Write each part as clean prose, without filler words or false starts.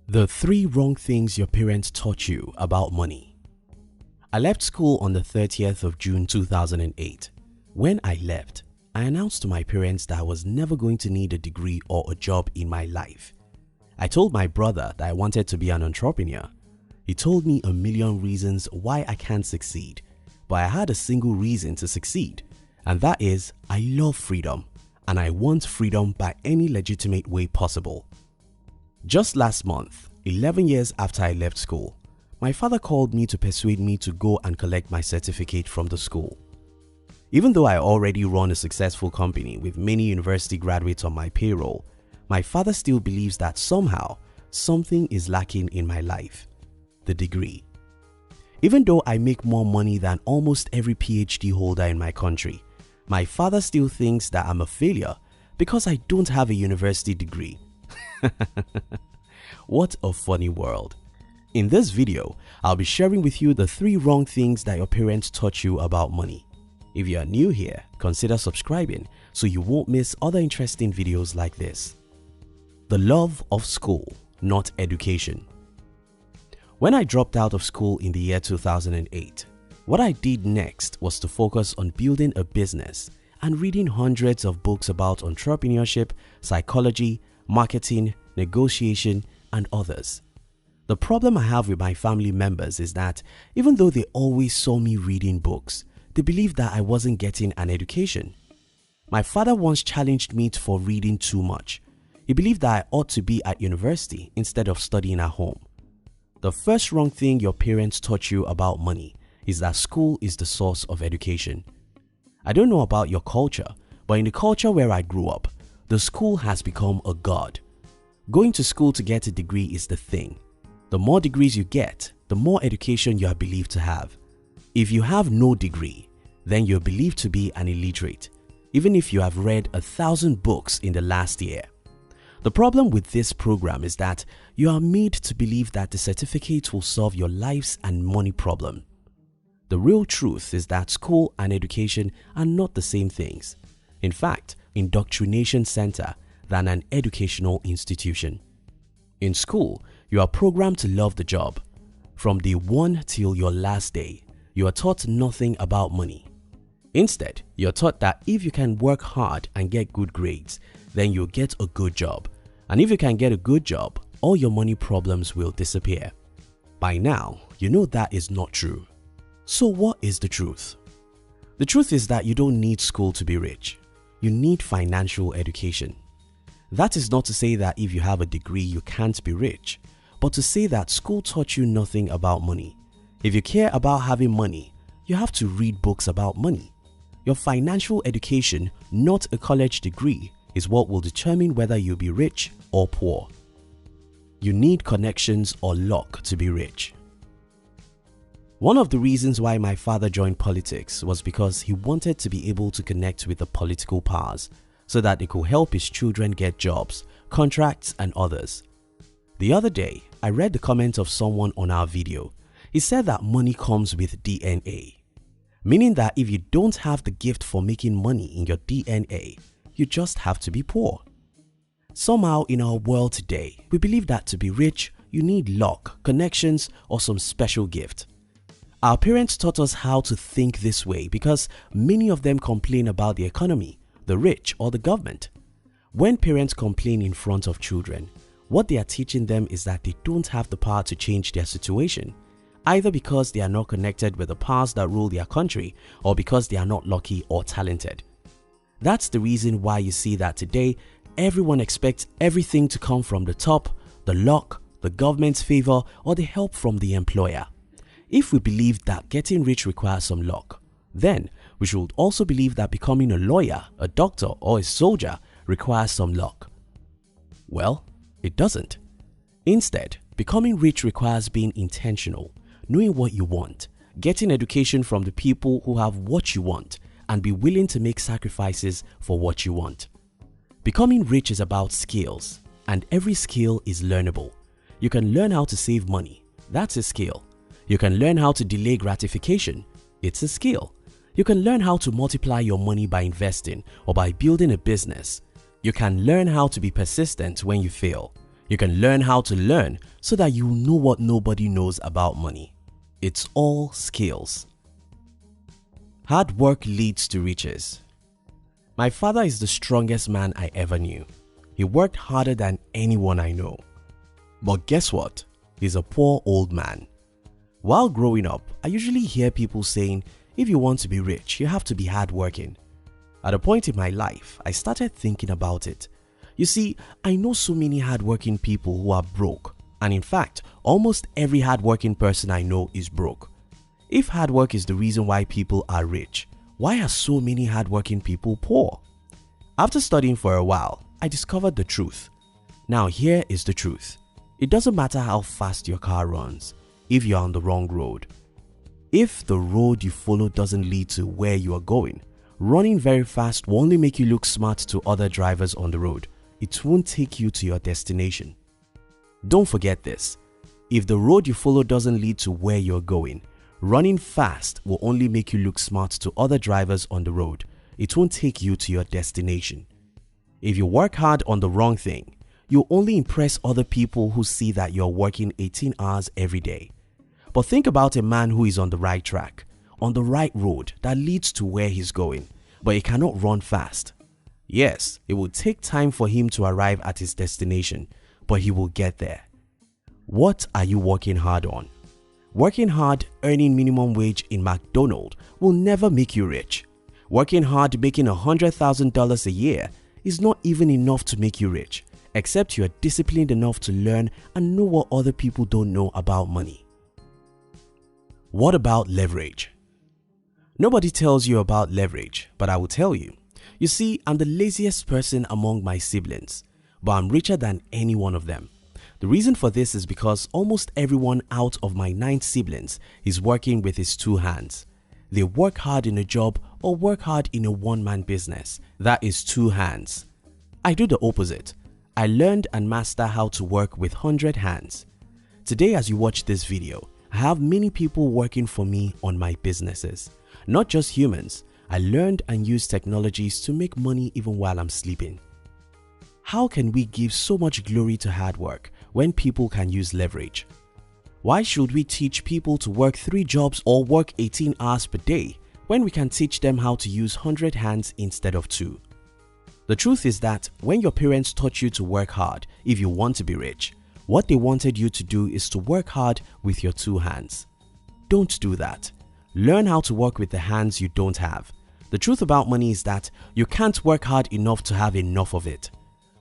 The 3 wrong things your parents taught you about money. I left school on the 30th of June 2008. When I left, I announced to my parents that I was never going to need a degree or a job in my life. I told my brother that I wanted to be an entrepreneur. He told me a million reasons why I can't succeed, but I had a single reason to succeed, and that is I love freedom, and I want freedom by any legitimate way possible. Just last month, 11 years after I left school, my father called me to persuade me to go and collect my certificate from the school. Even though I already run a successful company with many university graduates on my payroll, my father still believes that somehow something is lacking in my life: the degree. Even though I make more money than almost every PhD holder in my country, my father still thinks that I'm a failure because I don't have a university degree. What a funny world. In this video, I'll be sharing with you the 3 wrong things that your parents taught you about money. If you are new here, consider subscribing so you won't miss other interesting videos like this. The love of school, not education. When I dropped out of school in the year 2008, what I did next was to focus on building a business and reading hundreds of books about entrepreneurship, psychology, marketing, negotiation, and others. The problem I have with my family members is that even though they always saw me reading books, they believed that I wasn't getting an education. My father once challenged me for reading too much. He believed that I ought to be at university instead of studying at home. The first wrong thing your parents taught you about money is that school is the source of education. I don't know about your culture, but in the culture where I grew up, the school has become a god. Going to school to get a degree is the thing. The more degrees you get, the more education you are believed to have. If you have no degree, then you're believed to be an illiterate, even if you have read 1,000 books in the last year. The problem with this program is that you are made to believe that the certificate will solve your life's and money problem. The real truth is that school and education are not the same things. In fact, indoctrination center than an educational institution. In school, you are programmed to love the job. From day 1 till your last day, you are taught nothing about money. Instead, you are taught that if you can work hard and get good grades, then you'll get a good job. And if you can get a good job, all your money problems will disappear. By now, you know that is not true. So what is the truth? The truth is that you don't need school to be rich. You need financial education. That is not to say that if you have a degree you can't be rich, but to say that school taught you nothing about money. If you care about having money, you have to read books about money. Your financial education, not a college degree, is what will determine whether you'll be rich or poor. You need connections or luck to be rich. One of the reasons why my father joined politics was because he wanted to be able to connect with the political powers so that it could help his children get jobs, contracts, and others. The other day, I read the comment of someone on our video. He said that money comes with DNA, meaning that if you don't have the gift for making money in your DNA, you just have to be poor. Somehow in our world today, we believe that to be rich, you need luck, connections, or some special gift. Our parents taught us how to think this way because many of them complain about the economy, the rich, or the government. When parents complain in front of children, what they are teaching them is that they don't have the power to change their situation, either because they are not connected with the powers that rule their country or because they are not lucky or talented. That's the reason why you see that today, everyone expects everything to come from the top, the luck, the government's favor, or the help from the employer. If we believe that getting rich requires some luck, then we should also believe that becoming a lawyer, a doctor, or a soldier requires some luck. Well, it doesn't. Instead, becoming rich requires being intentional, knowing what you want, getting education from the people who have what you want, and be willing to make sacrifices for what you want. Becoming rich is about skills, and every skill is learnable. You can learn how to save money. That's a skill. You can learn how to delay gratification. It's a skill. You can learn how to multiply your money by investing or by building a business. You can learn how to be persistent when you fail. You can learn how to learn so that you know what nobody knows about money. It's all skills. Hard work leads to riches. My father is the strongest man I ever knew. He worked harder than anyone I know. But guess what? He's a poor old man. While growing up, I usually hear people saying, if you want to be rich, you have to be hardworking. At a point in my life, I started thinking about it. You see, I know so many hardworking people who are broke. And in fact, almost every hardworking person I know is broke. If hard work is the reason why people are rich, why are so many hardworking people poor? After studying for a while, I discovered the truth. Now here is the truth. It doesn't matter how fast your car runs if you're on the wrong road. If the road you follow doesn't lead to where you are going, running very fast will only make you look smart to other drivers on the road. It won't take you to your destination. Don't forget this. If the road you follow doesn't lead to where you're going, running fast will only make you look smart to other drivers on the road. It won't take you to your destination. If you work hard on the wrong thing, you'll only impress other people who see that you're working 18 hours every day. But think about a man who is on the right track, on the right road that leads to where he's going, but he cannot run fast. Yes, it will take time for him to arrive at his destination, but he will get there. What are you working hard on? Working hard, earning minimum wage in McDonald's will never make you rich. Working hard, making $100,000 a year is not even enough to make you rich, except you are disciplined enough to learn and know what other people don't know about money. What about leverage? Nobody tells you about leverage, but I will tell you. You see, I'm the laziest person among my siblings, but I'm richer than any one of them. The reason for this is because almost everyone out of my 9 siblings is working with his 2 hands. They work hard in a job or work hard in a one-man business. That is 2 hands. I do the opposite. I learned and mastered how to work with 100 hands. Today, as you watch this video, I have many people working for me on my businesses. Not just humans. I learned and used technologies to make money even while I'm sleeping. How can we give so much glory to hard work when people can use leverage? Why should we teach people to work 3 jobs or work 18 hours per day when we can teach them how to use 100 hands instead of 2? The truth is that when your parents taught you to work hard if you want to be rich, what they wanted you to do is to work hard with your 2 hands. Don't do that. Learn how to work with the hands you don't have. The truth about money is that you can't work hard enough to have enough of it.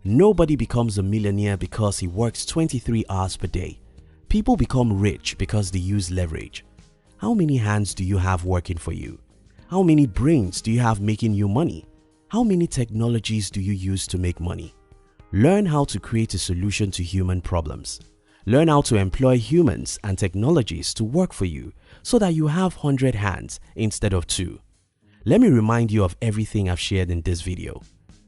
Nobody becomes a millionaire because he works 23 hours per day. People become rich because they use leverage. How many hands do you have working for you? How many brains do you have making you money? How many technologies do you use to make money? Learn how to create a solution to human problems. Learn how to employ humans and technologies to work for you so that you have 100 hands instead of 2. Let me remind you of everything I've shared in this video.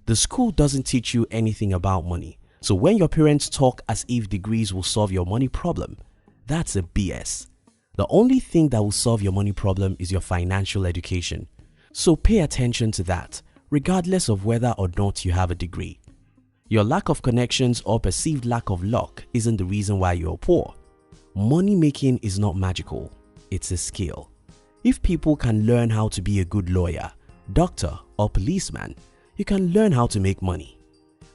The school doesn't teach you anything about money, so when your parents talk as if degrees will solve your money problem, that's a BS. The only thing that will solve your money problem is your financial education. So pay attention to that, regardless of whether or not you have a degree. Your lack of connections or perceived lack of luck isn't the reason why you're poor. Money making is not magical, it's a skill. If people can learn how to be a good lawyer, doctor, or policeman, you can learn how to make money.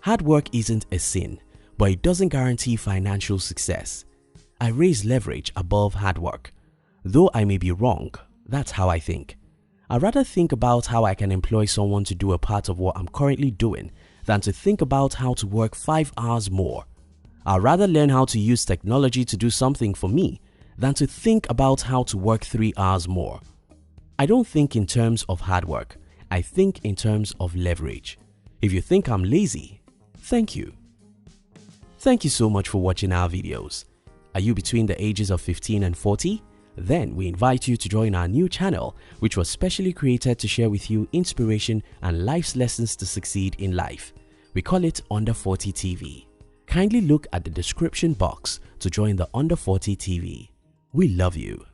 Hard work isn't a sin, but it doesn't guarantee financial success. I raise leverage above hard work. Though I may be wrong, that's how I think. I'd rather think about how I can employ someone to do a part of what I'm currently doing than to think about how to work 5 hours more. I'd rather learn how to use technology to do something for me than to think about how to work 3 hours more. I don't think in terms of hard work, I think in terms of leverage. If you think I'm lazy, thank you. Thank you so much for watching our videos. Are you between the ages of 15 and 40? Then we invite you to join our new channel, which was specially created to share with you inspiration and life's lessons to succeed in life. We call it Under 40 TV. Kindly look at the description box to join the Under 40 TV. We love you.